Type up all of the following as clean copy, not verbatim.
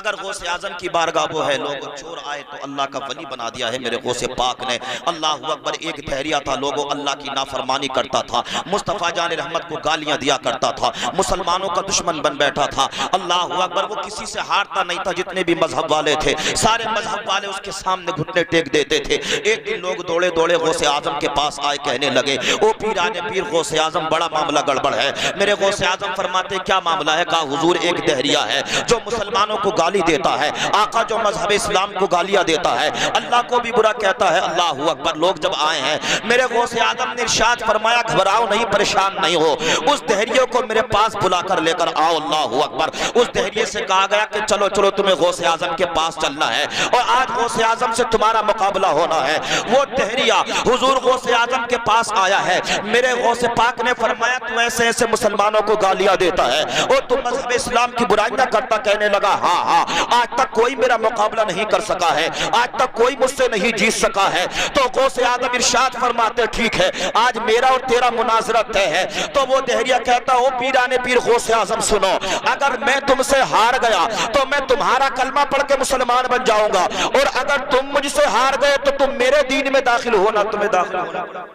मगर गौसे आजम की बारगाह वो है, लोगों चोर आए तो अल्लाह का वली बना दिया है मेरे गौसे पाक ने। अल्लाह अकबर। एक धैर्य था, लोगों अल्लाह की नाफरमानी करता था, मुस्तफ़ा जान रहमत को गालियां दिया करता था, मुसलमानों का दुश्मन बन बैठा था। अल्लाह अकबर। वो किसी से हारता नहीं था, जितने भी मजहब वाले थे सारे मजहब वाले उसके सामने घुटने टेक देते थे। एक दिन लोग दौड़े दौड़े गौसे आजम के पास आए, कहने लगे ओ पीराने पीर गौसे आजम, बड़ा मामला गड़बड़ है। मेरे गौसे आजम फरमाते क्या मामला है? कहा हुजूर एक दहरिया है जो मुसलमानों को गाली देता है, आका जो मजहब इस्लाम को गालियां देता है, अल्लाह को भी बुरा कहता है। अल्लाह अकबर। लोग जब आए हैं मेरे गौसे आजम ने इरशाद फरमाया घबराओ नहीं, परेशान नहीं हो, उस दहरिये को मेरे पास बुलाकर लेकर आओ। अल्लाह अकबर। उस दहरिये से कहा गया कि चलो चलो तुम्हें गौसे आजम के पास चलना है और आज गौसे आजम से तुम्हारा मुकाबला होना है। वो दहरिया हुजूर गौसे आजम के पास आया है। मेरे गौसे पाक ने फरमाया तू ऐसे ऐसे मुसलमानों को गालियां देता है और तुम मजहब इस्लाम की बुराइयां करता। कहने लगा हाँ हाँ, आज तक कोई मेरा मुकाबला नहीं कर सका है, आज तक कोई मुझसे नहीं जीत सका है। तो गौसे आजम इरशाद फरमाते ठीक है आज मेरा और तेरा मुनाजरा तय है। तो वो दहरिया कहता हो पीराने पीर गौसे आजम सुनो, अगर मैं तुमसे हार गया तो मैं तुम्हारा कलमा पढ़ के मुसलमान बन जाऊंगा और अगर तुम मुझसे हार गए तो तुम मेरे दीन में दाखिल होना, तुम्हें दाखिल होना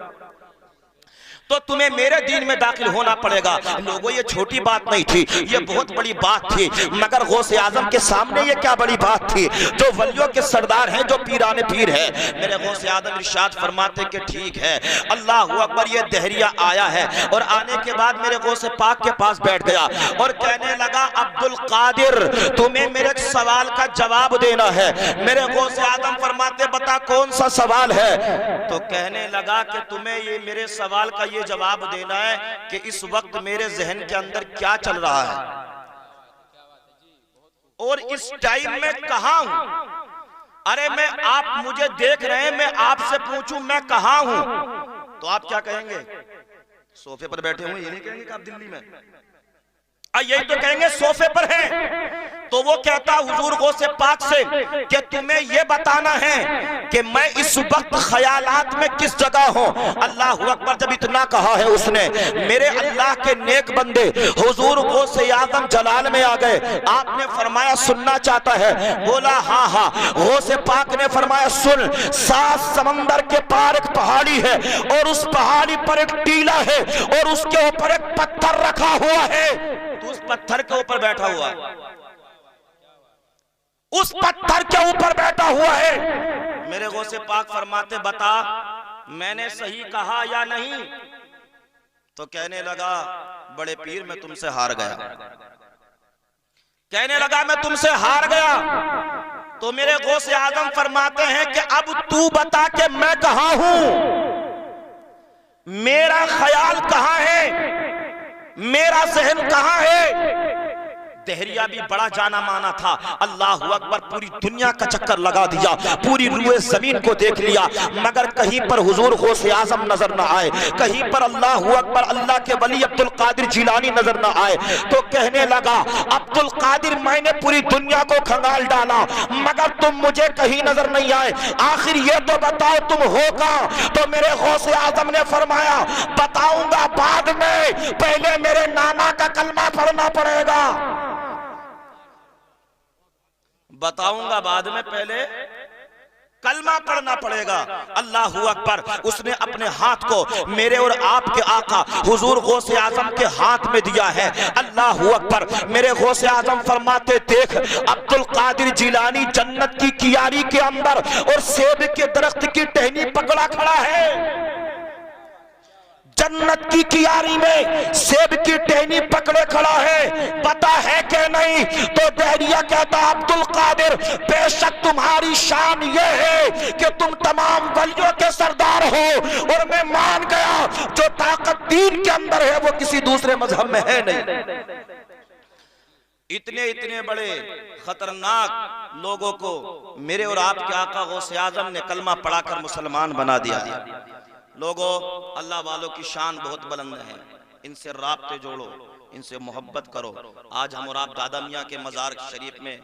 तो तुम्हें मेरे दीन में दाखिल होना पड़ेगा। लोगों ये छोटी बात नहीं थी, ये बहुत बड़ी बात थी। मगर गौसे आजम के सामने ये क्या बड़ी बात थी, जो वलियों के सरदार हैं, जो पीराने पीर है। मेरे गौसे आजम इरशाद फरमाते कि ठीक है। अल्लाह अकबर। ये दहरिया आया है और आने के बाद मेरे गौसे पाक के पास बैठ गया और कहने लगा अब्दुल कादिर तुम्हें मेरे सवाल का जवाब देना है। मेरे गौसे आजम फरमाते बता कौन सा सवाल है? तो कहने लगा कि तुम्हें ये मेरे सवाल का ये जवाब देना है कि इस वक्त मेरे जहन के अंदर क्या चल रहा है और इस टाइम में कहां हूं। अरे मैं आप मुझे देख रहे हैं, मैं आपसे पूछूं मैं कहां हूं तो आप क्या कहेंगे? सोफे पर बैठे हुए, ये नहीं कहेंगे कि आप दिल्ली में, यही तो कहेंगे सोफे पर हैं। तो वो कहता हुजूर गौसे पाक से कि तुम्हें ये बताना है कि मैं इस वक्त ख्यालात में किस जगह हूं। अल्लाह अकबर। जब इतना कहा है उसने, मेरे अल्लाह के नेक बंदे हुजूर गौसे आजम जलाल में आ गए। आपने फरमाया सुनना चाहता है? बोला हाँ हाँ। गौसे पाक ने फरमाया सुन, 7 समंदर के पार एक पहाड़ी है और उस पहाड़ी पर एक टीला है और उसके ऊपर एक पत्थर रखा हुआ है। तो उस पत्थर के ऊपर बैठा हुआ है, उस पत्थर के ऊपर बैठा हुआ है। मेरे गौसे पाक फरमाते बता मैंने सही कहा या नहीं? तो कहने लगा बड़े पीर मैं तुमसे हार गया। कहने लगा मैं तुमसे हार गया। तो मेरे गौसे आजम फरमाते हैं कि अब तू बता के मैं कहां हूं, मेरा ख्याल कहां है, मेरा जहन कहां है। दहरिया भी बड़ा जाना माना था। अल्लाह अकबर। पूरी दुनिया का चक्कर लगा दिया, पूरी रूए जमीन को देख लिया, मगर कहीं पर हुजूर गौसे आजम नजर ना आए, कहीं पर अल्लाह अकबर अल्लाह के वली अब्दुल कादिर जिलानी नजर ना आए। तो कहने लगा अब्दुल कादिर मैंने पूरी दुनिया को खंगाल डाला मगर तुम मुझे कहीं नजर नहीं आए, आखिर ये तो बताओ तुम हो कहां? तो मेरे गौसे आजम ने फरमाया बताऊंगा बाद में, पहले मेरे नाना का कलमा पढ़ना पड़ेगा। बताऊंगा बाद में, पहले कलमा पढ़ना पड़ेगा। अल्लाह अकबर। उसने अपने हाथ को मेरे और आपके आका हुजूर गौसे आजम के हाथ में दिया है। अल्लाह अकबर। मेरे गौसे आजम फरमाते देख अब्दुल कादिर जिलानी जन्नत की कियारी के अंदर और सेब के दरख्त की टहनी पकड़ा खड़ा है। जन्नत की कियारी में सेब की टहनी पकड़े खड़ा है, पता है कि नहीं? तो दहरिया कहता अब्दुल कादिर बेशक तुम्हारी शान ये है कि तुम तमाम वलियों के सरदार हो और मैं मान गया जो ताकत दीन के अंदर है वो किसी दूसरे मजहब में है नहीं। इतने इतने बड़े खतरनाक लोगों को मेरे और आपके आका गौसे आजम ने कलमा पढ़ाकर मुसलमान बना दिया। लोगों अल्लाह वालों की शान बहुत बुलंद है, इनसे राब्ते जोड़ो, इनसे मोहब्बत करो। आज हम और आप दादा मियाँ के मज़ार शरीफ में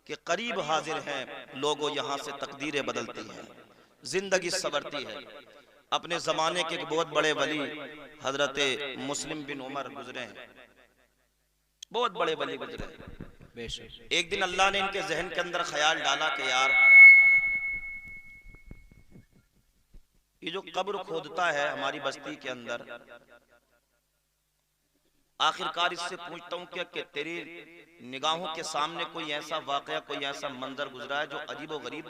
के करीब हाजिर हैं। लोगों यहाँ से तकदीरें बदलती हैं, जिंदगी संवरती है। अपने ज़माने के एक बहुत बड़े वली हजरत मुस्लिम बिन उमर गुजरे हैं, बहुत बड़े वली गुजरे। एक दिन अल्लाह ने इनके जहन के अंदर ख्याल डाला कि यार ये जो कब्र खोदता है हमारी बस्ती के अंदर, आखिरकार इससे पूछता हूं कि तेरी निगाहों के सामने कोई ऐसा वाकया, कोई ऐसा मंजर गुजरा है जो अजीबो गरीब।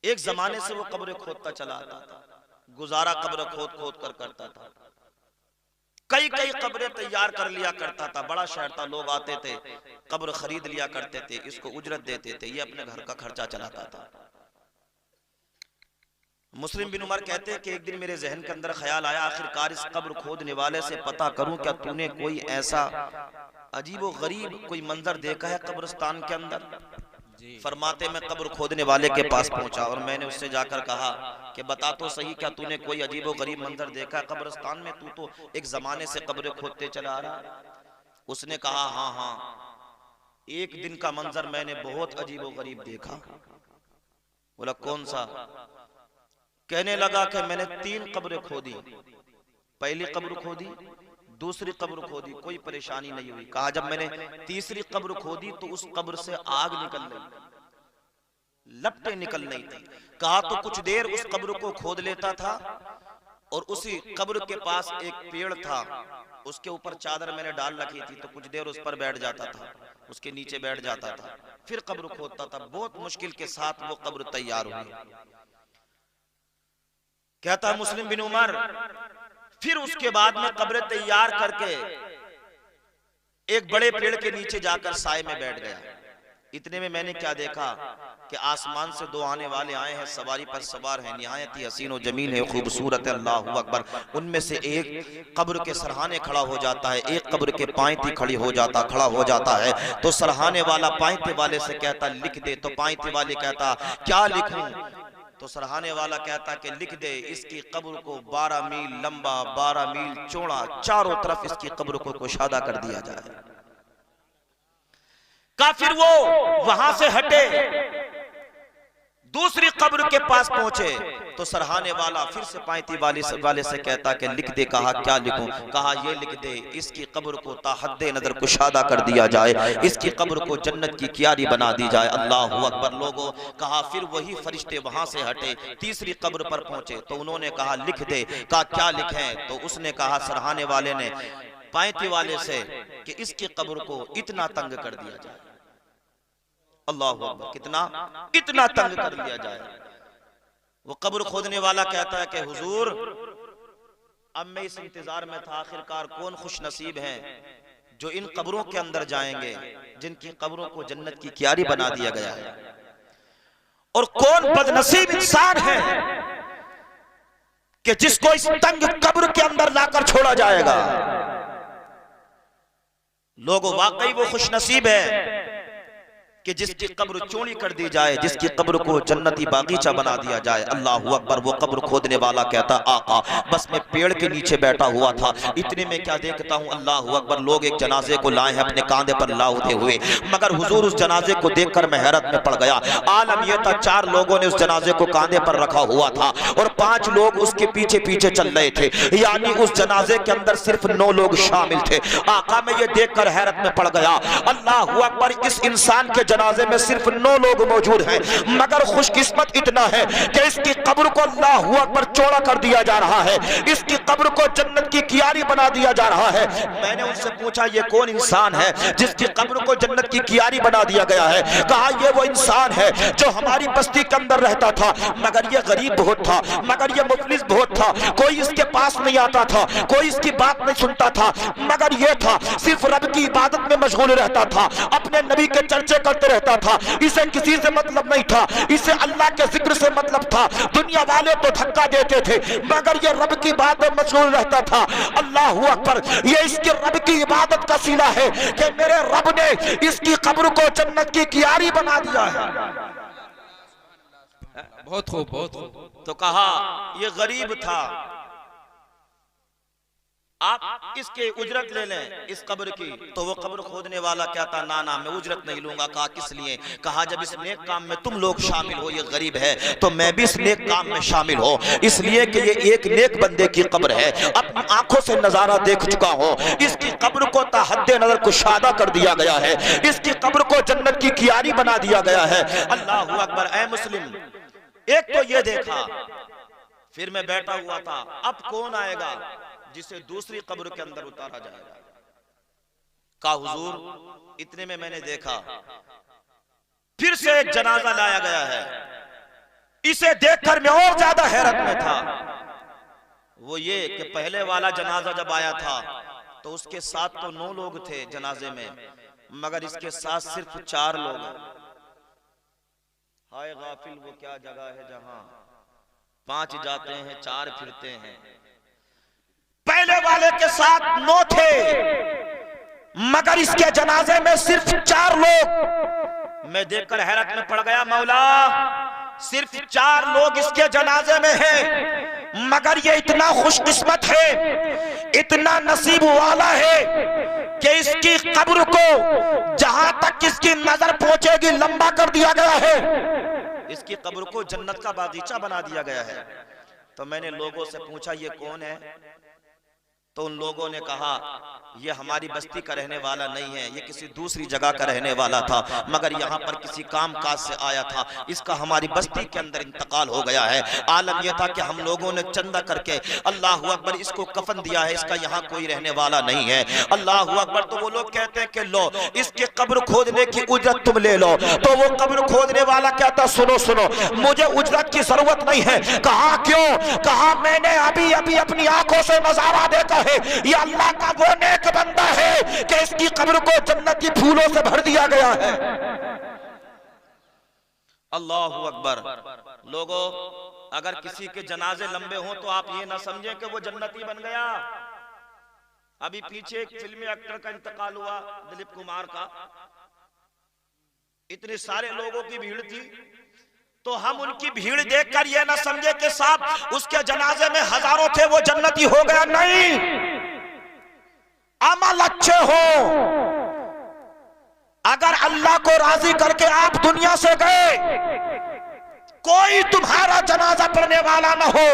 एक जमाने से वो कब्र खोदता चला आता था, गुजारा कब्र खोद खोद कर करता था, कई कई कब्रें तैयार कर लिया करता था, बड़ा शहर था, लोग आते थे कब्र खरीद लिया करते थे, इसको उजरत देते थे, ये अपने घर का खर्चा चलाता था। मुस्लिम बिन उमर कहते हैं कि एक दिन मेरे जहन के अंदर ख्याल आया, आखिरकार इस कब्र खोदने वाले से पता करूं क्या तूने कोई ऐसा अजीबो गरीब कोई मंजर देखा है कब्रिस्तान के अंदर। फरमाते मैं कब्र खोदने वाले के पास पहुंचा और मैंने उससे जाकर कहा कि बता तो सही, क्या तूने कोई अजीबो गरीब मंजर देखा है कब्रिस्तान में? तू तो एक जमाने से कब्र खोदते चला आ रहा। उसने कहा हाँ हाँ, एक दिन का मंजर मैंने बहुत अजीबो गरीब देखा। बोला कौन सा? कहने लगा कि मैंने 3 कब्रें खोदी, पहली कब्र खोदी, दूसरी कब्र खोदी, कोई परेशानी नहीं हुई। कहा जब मैंने तीसरी कब्र खोदी तो उस कब्र से आग निकल रही, लपटें निकल रही थी। कहा तो कुछ देर उस कब्र को खोद लेता था और उसी कब्र के पास एक पेड़ था, उसके ऊपर चादर मैंने डाल रखी थी, तो कुछ देर उस पर बैठ जाता था, उसके नीचे बैठ जाता था, फिर कब्र खोदता था। बहुत मुश्किल के साथ वो कब्र तैयार हुई। कहता मुस्लिम बिन उमर, फिर उसके बाद में कब्र तैयार करके एक बड़े पेड़ के नीचे जाकर साए में बैठ गया। इतने में मैंने क्या देखा कि आसमान से 2 आने वाले आए हैं, सवारी पर सवार हैं, निहायत ही हसीन और जमील है, खूबसूरत है, अल्लाहु अकबर। उनमें से एक कब्र के सरहाने खड़ा हो जाता है, एक कब्र के पांति खड़ा हो जाता है। तो सरहाने वाला पांति वाले से कहता लिख दे, तो पांति वाले कहता क्या लिखूं? तो सरहाने वाला कहता कि लिख दे इसकी कब्र को 12 मील लंबा 12 मील चौड़ा, चारों तरफ इसकी कब्र को कुशादा कर दिया जाए। काफिर वो वहां से हटे, दूसरी कब्र के पास पहुंचे तो सरहाने वाला फिर से पांति वाले से कहता कि लिख दे। कहा क्या लिखूं? कहा ये लिख दे इसकी कब्र को ताहद्दे नजर कुशादा कर दिया जाए, इसकी कब्र को जन्नत की क्यारी बना दी जाए। अल्लाहु अकबर। लोगों कहा फिर वही फरिश्ते वहां से हटे, तीसरी कब्र पर पहुंचे तो उन्होंने कहा लिख दे। कहा क्या लिखें? तो उसने कहा, सरहाने वाले ने पांति वाले से, कि इसकी कब्र को इतना तंग कर दिया जाए। अल्लाहु अकबर। कितना? इतना तंग कर दिया जाए। वो कब्र खोदने वाला कहता है कि हुजूर अब मैं इस इंतजार में था, आखिरकार कौन खुश नसीब हैं जो इन कब्रों के अंदर जाएंगे जिनकी कब्रों को जन्नत की क्यारी बना दिया गया है, और कौन बदनसीब इंसान है कि जिसको इस तंग कब्र के अंदर लाकर छोड़ा जाएगा। लोगों वाकई वो खुश नसीब है कि जिसकी कब्र चौड़ी कर दी जाए, जिसकी कब्र को जन्नती बागीचा बना दिया जाए। अल्लाहु अकबर। वो कब्र खोदने वाला कहता आका बस मैं पेड़ के नीचे बैठा हुआ था, इतने में क्या देखता हूँ, अल्लाहु अकबर, लोग एक जनाजे को लाए हैं अपने कांधे पर लाउदे हुए, मगर हुजूर उस जनाजे को देखकर मैं हैरत में पड़ गया। आलम यह था 4 लोगों ने उस जनाजे को कांधे पर रखा हुआ था और 5 लोग उसके पीछे पीछे चल रहे थे, यानी उस जनाजे के अंदर सिर्फ 9 लोग शामिल थे। आका मैं ये देखकर हैरत में पड़ गया। अल्लाहु अकबर। इस इंसान के जनाजे में सिर्फ 9 लोग मौजूद हैं, मगर खुशकिस्मत इतना है कि इसकी कब्र को अल्लाहु अकबर चौड़ा कर दिया जा रहा है, इसकी कब्र को जन्नत की कियारी बना दिया जा रहा है। मैंने उनसे पूछा ये कौन इंसान है जिसकी कब्र को जन्नत की कियारी बना दिया गया है? कहा ये वो इंसान है जो हमारी बस्ती के अंदर रहता था, मगर ये गरीब बहुत था, मगर ये मुफलिस बहुत था, कोई इसके पास नहीं आता था, कोई इसकी बात नहीं सुनता था, मगर ये था सिर्फ रब की इबादत में मशगूल रहता था, अपने नबी के चर्चे करते रहता था, इसे किसी से मतलब नहीं था, इसे अल्लाह के जिक्र से मतलब था। दुनिया वाले तो धक्का देते थे, मगर ये रब की बात में मशगूल रहता था। अल्लाहु अकबर। ये इसके रब की इबादत का सीला है कि मेरे रब ने इसकी कब्र को जन्नत की कियारी बना दिया है। बहुत खूब, बहुत खूब। तो कहा ये गरीब था, आप इसके उजरत ले लें इस कब्र की। तो वो कब्र खोदने वाला क्या था, ना ना मैं उजरत नहीं लूंगा। कहा किस लिए? कहा जब इस नेक काम में तुम लोग शामिल हो, ये गरीब है, तो मैं भी इस नेक काम में शामिल हो, इसलिए कि ये एक नेक बंदे की कब्र है, अपनी आंखों से नजारा देख चुका हो। इसकी कब्र को ताहद्दे नजर कुशादा कर दिया गया है, इसकी कब्र को जन्नत की कियारी बना दिया गया है। अल्लाह अकबर। ऐ मुस्लिम, एक तो ये देखा, फिर मैं बैठा हुआ था, अब कौन आएगा जिसे दूसरी कब्र के अंदर उतारा जाएगा। का हुजूर, इतने में मैंने देखा फिर से एक जनाजा लाया गया है। इसे देखकर मैं और ज्यादा हैरत में था। वो ये कि पहले वाला जनाजा जब आया था तो उसके साथ तो 9 लोग थे जनाजे में, मगर इसके साथ सिर्फ 4 लोग हैं। हाय गाफिल, वो क्या जगह है जहां 5 जाते हैं 4 फिरते हैं। पहले वाले के साथ 9 थे, मगर इसके जनाजे में सिर्फ 4 लोग। मैं देखकर हैरत में पड़ गया, मौला सिर्फ 4 लोग इसके जनाजे में हैं, मगर ये इतना खुशकिस्मत है, इतना नसीब वाला है कि इसकी कब्र को जहां तक इसकी नजर पहुंचेगी लंबा कर दिया गया है। इसकी कब्र को जन्नत का बागीचा बना दिया गया है। तो मैंने लोगों से पूछा ये कौन है? तो उन लोगों ने कहा ये हमारी बस्ती का रहने वाला नहीं है, ये किसी दूसरी जगह का रहने वाला था, मगर यहाँ पर किसी काम काज से आया था, इसका हमारी बस्ती के अंदर इंतकाल हो गया है। आलम यह था कि हम लोगों ने चंदा करके अल्लाह अकबर इसको कफन दिया है, इसका यहाँ कोई रहने वाला नहीं है। अल्लाह अकबर। तो वो लोग कहते हैं कि लो इसके कब्र खोदने की उजरत तुम ले लो। तो वो कब्र खोदने वाला कहता सुनो सुनो, मुझे उजरत की जरूरत नहीं है। कहा क्यों? कहा मैंने अभी अभी अपनी आंखों से नजारा देखा, ये अल्लाह का वो नेक बंदा है कि इसकी कब्र को जन्नती फूलों से भर दिया गया है। अल्लाह अकबर। लोगों, अगर किसी के जनाजे लंबे हों तो आप ये ना समझें कि वो जन्नती बन गया। अभी पीछे एक फिल्मी एक्टर का इंतकाल हुआ, दिलीप कुमार का, इतने सारे लोगों की भीड़ थी, तो हम उनकी भीड़ देखकर यह ना समझे कि साहब उसके जनाजे में हजारों थे, वो जन्नती हो गया। नहीं, अमल अच्छे हो। अगर अल्लाह को राजी करके आप दुनिया से गए, कोई तुम्हारा जनाजा पढ़ने वाला ना हो,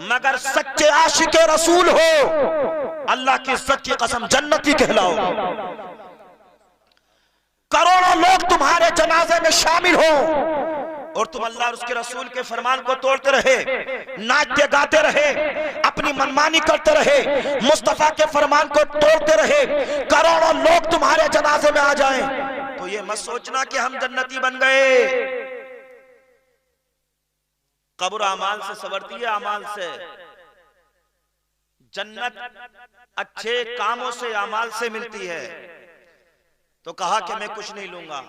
मगर सच्चे आशिक रसूल हो, अल्लाह की सच्ची कसम जन्नती कहलाओ। करोड़ों लोग तुम्हारे जनाजे में शामिल हो और तुम अल्लाह और उसके रसूल के फरमान को तोड़ते रहे, नाचते गाते रहे, अपनी मनमानी करते रहे, मुस्तफा के फरमान को तोड़ते रहे, करोड़ों लोग तुम्हारे जनाजे में आ जाएं, तो ये मत सोचना कि हम जन्नती बन गए। कब्र अमाल से संवरती है, अमाल से। जन्नत अच्छे कामों से, अमाल से मिलती है। तो कहा कि मैं कुछ नहीं लूंगा,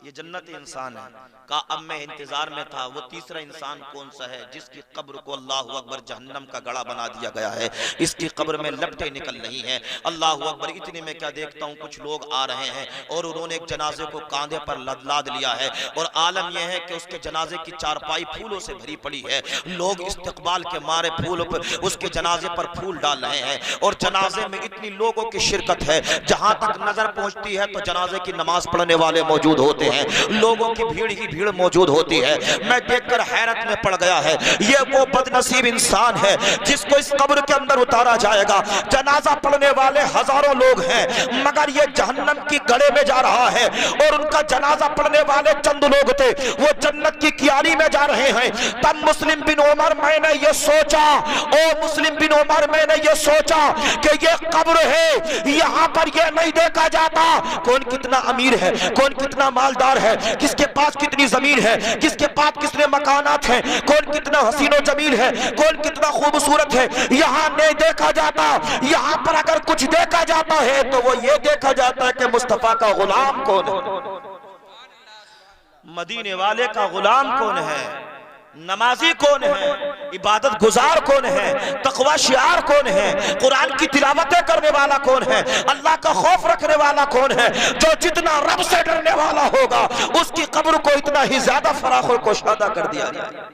ये जन्नती इंसान है। कहा अब मैं इंतजार में था, वो तीसरा इंसान कौन सा है जिसकी कब्र को अल्लाह अकबर जहन्नम का गड़ा बना दिया गया है, इसकी कब्र में लपटें निकल रही हैं। अल्लाह अकबर। इतने में क्या देखता हूँ, कुछ लोग आ रहे हैं और उन्होंने एक जनाजे को कांधे पर लाद लिया है, और आलम यह है कि उसके जनाजे की चारपाई फूलों से भरी पड़ी है। लोग इस्तकबाल के मारे फूलों पर उसके जनाजे पर फूल डाल रहे हैं, और जनाजे में इतनी लोगों की शिरकत है, जहां तक नजर पहुंचती है तो जनाजे की नमाज पढ़ने वाले मौजूद होते हैं, लोगों की भीड़ ही भीड़ मौजूद होती है। मैं देखकर हैरत में पड़ गया है, ये वो बदनसीब इंसान है जिसको इस कब्र के अंदर उतारा जाएगा। जनाजा पढ़ने वाले हजारों लोग हैं, मगर ये जहन्नम की गड़े में जा रहा है, और उनका जनाजा पढ़ने वाले चंद लोग थे, वो जन्नत की कियारी में जा रहे हैं। तब मुस्लिम बिन उमर, मैंने ये सोचा, ओ मुस्लिम बिन उमर, मैंने ये सोचा कि ये कब्र है, यहाँ पर ये नहीं देखा जाता कौन कितना अमीर है, कौन कितना मालदार है, किसके पास कितनी जमीन है, किसके पास कितने मकानात हैं, कौन कितना हसीनो जमील है, कौन कितना खूबसूरत है, यहाँ नहीं देखा जाता। यहाँ पर अगर कुछ देखा जाता है तो वो ये देखा जाता है कि मुस्तफा का गुलाम कौन है, मदीने वाले का गुलाम कौन है, नमाजी कौन है, इबादत गुजार कौन है, तकवा शियार कौन है, कुरान की तिलावतें करने वाला कौन है, अल्लाह का खौफ रखने वाला कौन है। जो जितना रब से डरने वाला होगा उसकी कब्र को इतना ही ज्यादा फराख और कोशादा कर दिया जाए।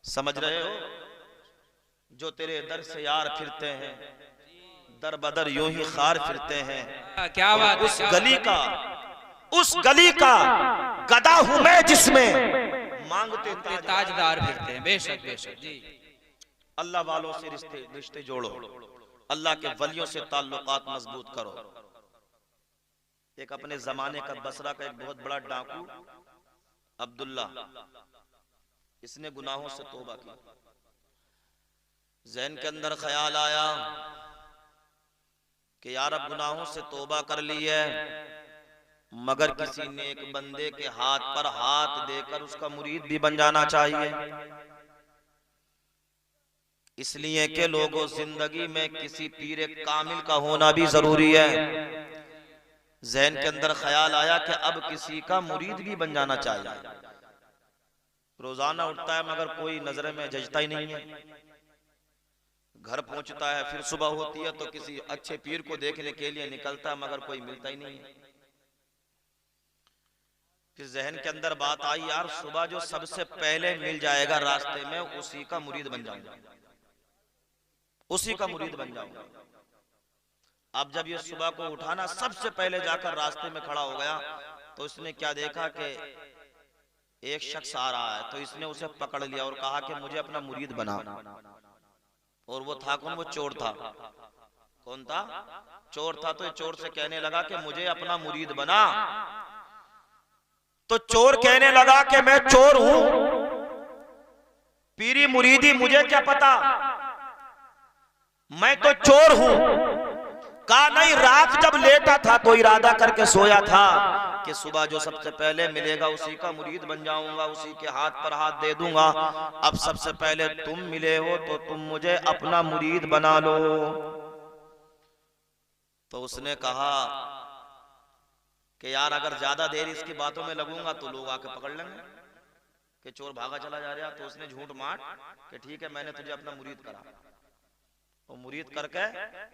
समझ रहे हो? जो तेरे दर से यार फिरते हैं, दर बदर यूं ही खार फिरते हैं। क्या बात, उस गली का गदा हूं मैं जिसमें मांगते ताजदार फिरते हैं। बेशक बेशक जी। अल्लाह वालों से रिश्ते जोड़ो, अल्लाह के वलियों से ताल्लुकात मजबूत करो। एक अपने जमाने का बसरा का एक बहुत बड़ा डाकू अब्दुल्ला, इसने गुनाहों से तौबा की। ज़हन के अंदर ख्याल आया कि यार अब गुनाहों से तौबा कर ली है, मगर किसी नेक बंदे के हाथ पर हाथ देकर उसका मुरीद भी बन जाना चाहिए। इसलिए कि लोगों, जिंदगी में किसी पीर कामिल का होना भी जरूरी है। ज़हन के अंदर ख्याल आया कि अब किसी का मुरीद भी बन जाना चाहिए। रोजाना उठता है मगर कोई नजर में जचता ही नहीं है। घर पहुंचता है, फिर सुबह होती है तो किसी अच्छे पीर को देखने के लिए निकलता है, मगर कोई मिलता ही नहीं है। फिर ज़हन के अंदर बात आई, यार सुबह जो सबसे पहले मिल जाएगा रास्ते में, उसी का मुरीद बन जाऊंगा, उसी का मुरीद बन जाऊंगा। अब जब ये सुबह को उठाना, सबसे पहले जाकर रास्ते में खड़ा हो गया तो इसने क्या देखा कि एक शख्स आ रहा है, तो इसने उसे पकड़ लिया और कहा कि मुझे अपना मुरीद बना। और वो था कौन? वो चोर था। कौन था? चोर था। तो ये चोर से कहने लगा कि मुझे अपना मुरीद बना। तो चोर कहने लगा कि मैं चोर हूं, पीरी मुरीदी मुझे क्या पता, मैं तो चोर हूं। कहा नहीं, रात जब लेटा था तो इरादा करके सोया था कि सुबह जो सबसे पहले मिलेगा उसी का मुरीद बन जाऊंगा, उसी के हाथ पर हाथ दे दूंगा। अब सबसे पहले तुम मिले हो तो तुम मुझे अपना मुरीद बना लो। तो उसने कहा कि यार अगर ज्यादा देर इसकी बातों में लगूंगा तो लोग आके पकड़ लेंगे कि चोर भागा चला जा रहा। तो उसने झूठ मार कि ठीक है, मैंने तुझे अपना मुरीद करा। और मुरीद करके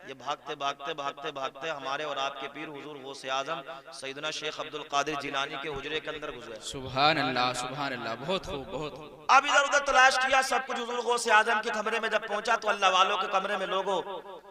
ये भागते भागते भागते भागते हमारे और आपके पीर हुजूर गौसे आजम सैयदना शेख अब्दुल कादिर जिलानी के हुजरे के अंदर घुस गए। सुभान अल्लाह, सुभान अल्लाह। बहुत खूब, बहुत खूब। अब इधर उधर तलाश किया, सब कुछ हुजूर गौसे आजम के कमरे में जब पहुंचा तो अल्लाह वालों के कमरे में लोगों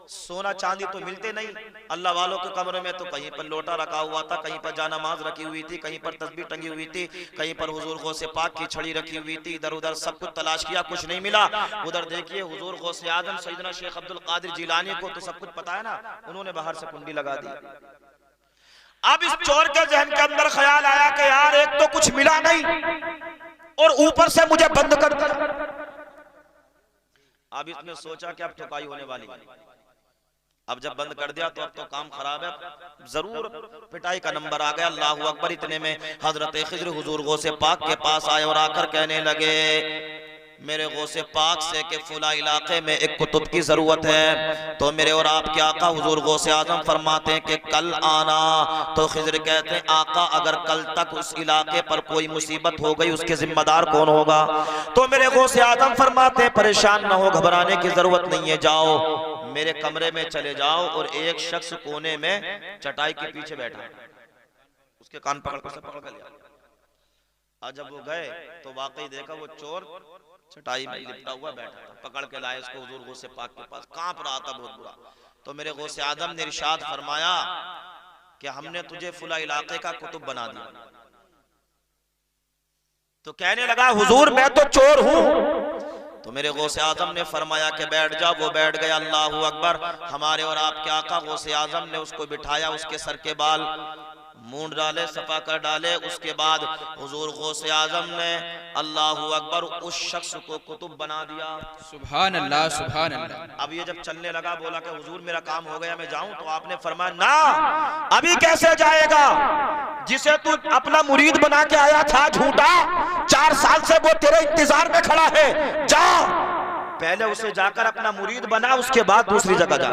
सोना चांदी तो मिलते नहीं। अल्लाह वालों के कमरे में तो कहीं पर लोटा रखा हुआ था, कहीं पर जानमाज रखी हुई थी, कहीं पर तस्बीह टंगी हुई थी, कहीं पर हुजूर गौसे पाक की छड़ी रखी हुई थी। इधर उधर सब कुछ तलाश किया, कुछ नहीं मिला। उधर देखिए हुजूर गौसे आजम सैयदना शेख अब्दुल कादिर जिलानी को तो सब कुछ पता है ना, उन्होंने बाहर से कुंडी लगा दी। अब इस चोर के जहन के अंदर ख्याल आया कि यार एक तो कुछ मिला नहीं और ऊपर से मुझे बंद कर दिया। अब इसने सोचा कि अब ठुकाई होने वाली है। अब जब बंद कर दिया तो अब तो काम खराब है, जरूर पिटाई का नंबर आ गया। अल्लाहू अकबर। इतने में हजरत खिज़्र हुजूर गौसे पाक के पास आए और आकर कहने लगे मेरे गौसे पाक से कि फुला इलाके में एक कुतुब की जरूरत है। तो मेरे और आपके आका हुजूर गौसे आजम फरमाते हैं कि कल आना। तो खिज़्र कहते हैं आका अगर कल तक उस इलाके पर कोई मुसीबत हो गई उसके जिम्मेदार कौन होगा? तो मेरे गौसे आजम फरमाते हैं परेशान ना हो, घबराने की जरूरत नहीं है, जाओ मेरे कमरे में चले जाओ और एक शख्स कोने में चटाई के पीछे बैठा है, उसके कान पकड़ कर लिया। आज जब वो गए तो वाकई देखा वो चोर चटाई में लिपटा हुआ बैठा था। पकड़ के लाए उसको हुजूर गौसे पाक के पास, कांप रहा था बहुत बुरा। तो मेरे गौसे आजम ने इरशाद फरमाया कि हमने तुझे फुला इलाके का कुतुब बना दिया। तो कहने लगा हुजूर मैं तो चोर हूं। तो मेरे गौसे आजम ने फरमाया कि बैठ जा। वो बैठ गया। अल्लाहू अकबर। हमारे और आपके आका गौसे आजम ने उसको बिठाया, उसके सर के बाल मूंड डाले, सफा कर डाले। उसके बाद हुजूर गौसे आजम ने अल्लाहू अकबर उस शख्स को कुतुब बना दिया। सुभान अल्लाह, सुभान अल्लाह। अब ये जब चलने लगा बोला कि हुजूर मेरा काम हो गया, मैं जाऊं? तो आपने फरमाया ना, अभी कैसे जाएगा? जिसे तू अपना मुरीद बना के आया था झूठा, 4 साल से वो तेरे इंतजार में खड़ा है, जा पहले उसे जाकर अपना मुरीद बना, उसके बाद दूसरी जगह जा।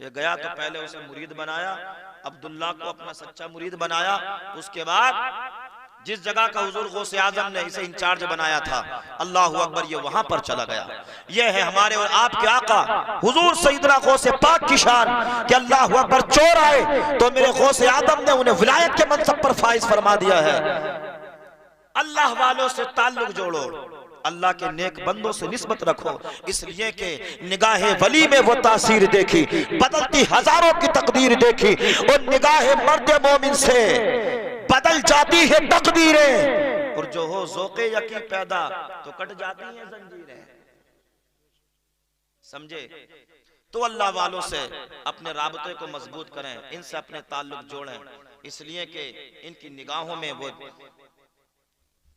ये गया तो पहले उसे मुरीद बनाया, अब्दुल्ला को अपना सच्चा मुरीद बनाया। उसके बाद जिस जगह का हुजूर गौसे आजम ने इसे इंचार्ज बनाया था, अल्लाहू अकबर, ये वहां पर चला गया। ये है हमारे और आपके आका हुजूर सैयदना गौसे पाक की शान कि अल्लाहू अकबर चोर आए तो मेरे गौसे आजम ने उन्हें विलायत के मनसब पर फाइज फरमा दिया है। अल्लाह वालों से ताल्लुक जोड़ो, अल्लाह के नेक बंदों से निस्बत रखो, इसलिए कि निगाह वली में वो तासीर देखी, बदलती हजारों की तकदीर देखी, और निगाह मर्द मोमिन से बदल जाती है तकदीरें, और जो हो ज़ौक़े यकी पैदा तो कट जाती हैं जंजीरें। समझे? तो अल्लाह वालों से अपने राबते को मजबूत करें, इनसे अपने ताल्लुक जोड़ें, इसलिए कि इनकी निगाहों में वो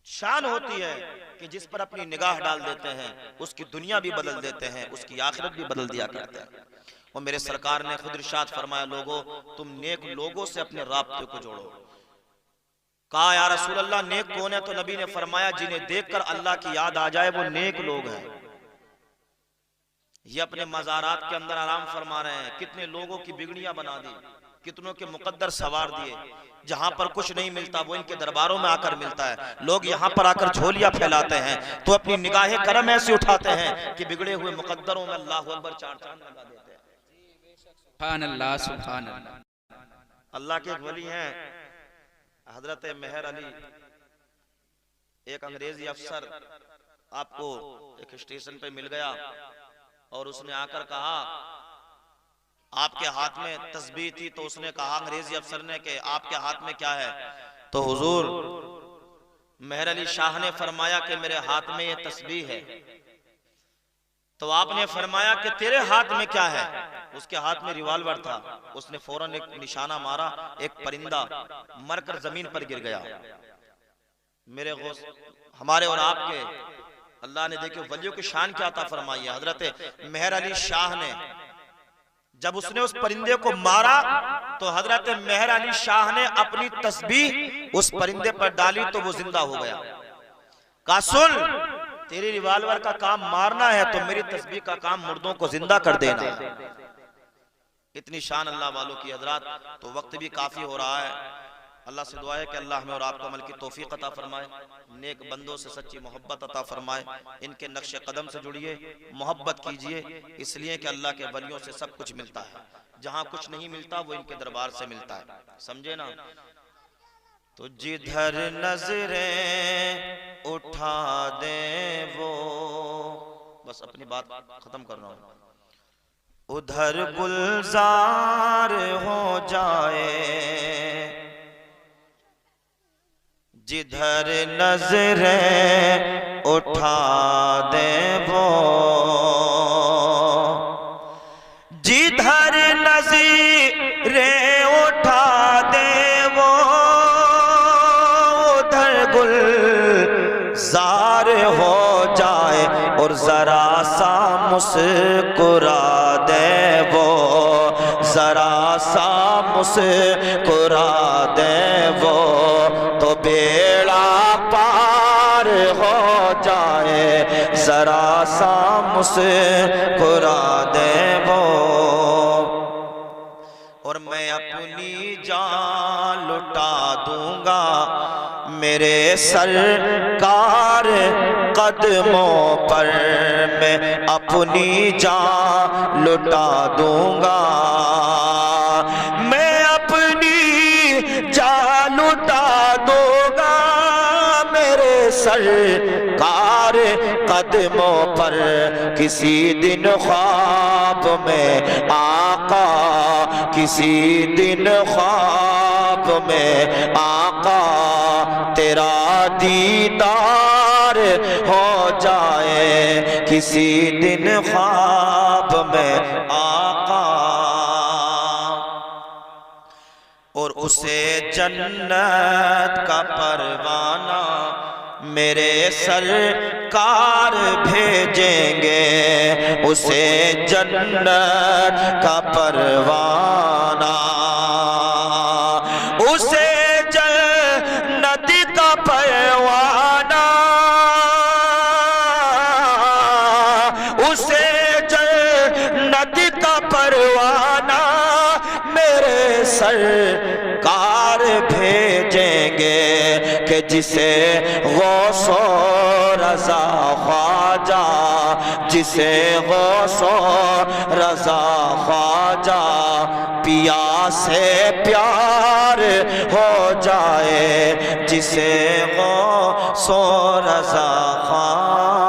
शान होती है कि जिस पर अपनी निगाह डाल देते हैं उसकी दुनिया भी बदल देते हैं, उसकी आखिरत भी बदल दिया करते हैं। और मेरे सरकार ने खुद इरशाद फरमाया, लोगों तुम नेक लोगों से अपने राबते को जोड़ो। कहा या रसूल अल्लाह नेक कौन है? तो नबी ने फरमाया जिन्हें देखकर अल्लाह की याद आ जाए वो नेक लोग हैं। ये अपने मज़ारात के अंदर आराम फरमा रहे हैं, कितने लोगों की बिगड़ियां बना दी, कितनों के मुकद्दर सवार दिए। जहां पर कुछ नहीं मिलता वो इनके दरबारों में आकर मिलता है। लोग यहां पर आकर झोलियां फैलाते हैं तो अपनी निगाहें करम ऐसे उठाते हैं कि बिगड़े हुए मुकद्दरों में अल्लाह अकबर चार चांद लगा देते हैं। सुभान अल्लाह, सुभान अल्लाह। अल्लाह के एक वली हैं हजरत मेहर अली। एक अंग्रेजी अफसर आपको एक स्टेशन पे मिल गया और उसने आकर कहा आपके हाथ में तस्बीह थी, तो उसने कहा अंग्रेजी अफसर ने कि आपके हाथ में क्या है? तो हुजूर मेहर अली शाह ने फरमाया कि मेरे हाथ में ये तस्बीह है। तो आपने फरमाया कि तेरे हाथ में क्या है? उसके हाथ में रिवाल्वर था। उसने फौरन एक निशाना मारा, एक परिंदा मरकर जमीन पर गिर गया। मेरे गौस हमारे और आपके अल्लाह ने देखिए वलियों की शान क्या अता फरमाई है। हजरत मेहर अली शाह ने जब उसने उस परिंदे को मारा तो हजरत मेहर अली शाह ने अपनी तस्बीह उस परिंदे पर डाली तो वो जिंदा हो गया। कहा सुन, तेरी रिवाल्वर का काम मारना है तो मेरी तस्बीह का काम मुर्दों को जिंदा कर देना है। इतनी शान अल्लाह वालों की हजरात। तो वक्त भी काफी हो रहा है। अल्लाह से दुआ है कि अल्लाह हमें और आपको अमल की तौफीक अता फरमाए, नेक बंदों से सच्ची मोहब्बत अता फरमाए, इनके नक्शे कदम से जुड़िए, मोहब्बत कीजिए, इसलिए कि अल्लाह के वलियों से सब कुछ मिलता है। जहाँ कुछ नहीं मिलता वो इनके दरबार से मिलता है। समझे ना? तो जिधर नजरें उठा दे वो, बस अपनी बात खत्म कर रहा हूँ, उधर गुलजार हो जाए। जिधर नजरें उठा दे वो, जिधर नजरें उठा दे वो, उधर गुलजार हो जाए और जरा सा मुस्कुरा दे वो, जरा सा मुस्कुरा दे वो, तो बेड़ा पार हो जाए, जरा सा मुस्कुरा दे वो। और मैं अपनी जान लुटा दूंगा मेरे सरकार कदमों पर, मैं अपनी जान लुटा दूंगा, मैं अपनी जान लुटा दूंगा मेरे सरकार कदमों पर। किसी दिन ख्वाब में आका, किसी दिन ख्वाब में आका तेरा दीदार हो जाए, किसी दिन ख्वाब में आका। और उसे जन्नत का परवाना मेरे सरकार भेजेंगे, उसे जन्नत का परवाना, उसे जन्नत का परवाना, उसे जन्नत का परवाना मेरे सरकार भेजेंगे, कि जिसे गौसो रजा ख्वाजा, जिसे गौसो रजा ख्वाजा पिया अल्लाह से प्यार हो जाए जिसे गौस रज़ा ख्वाजा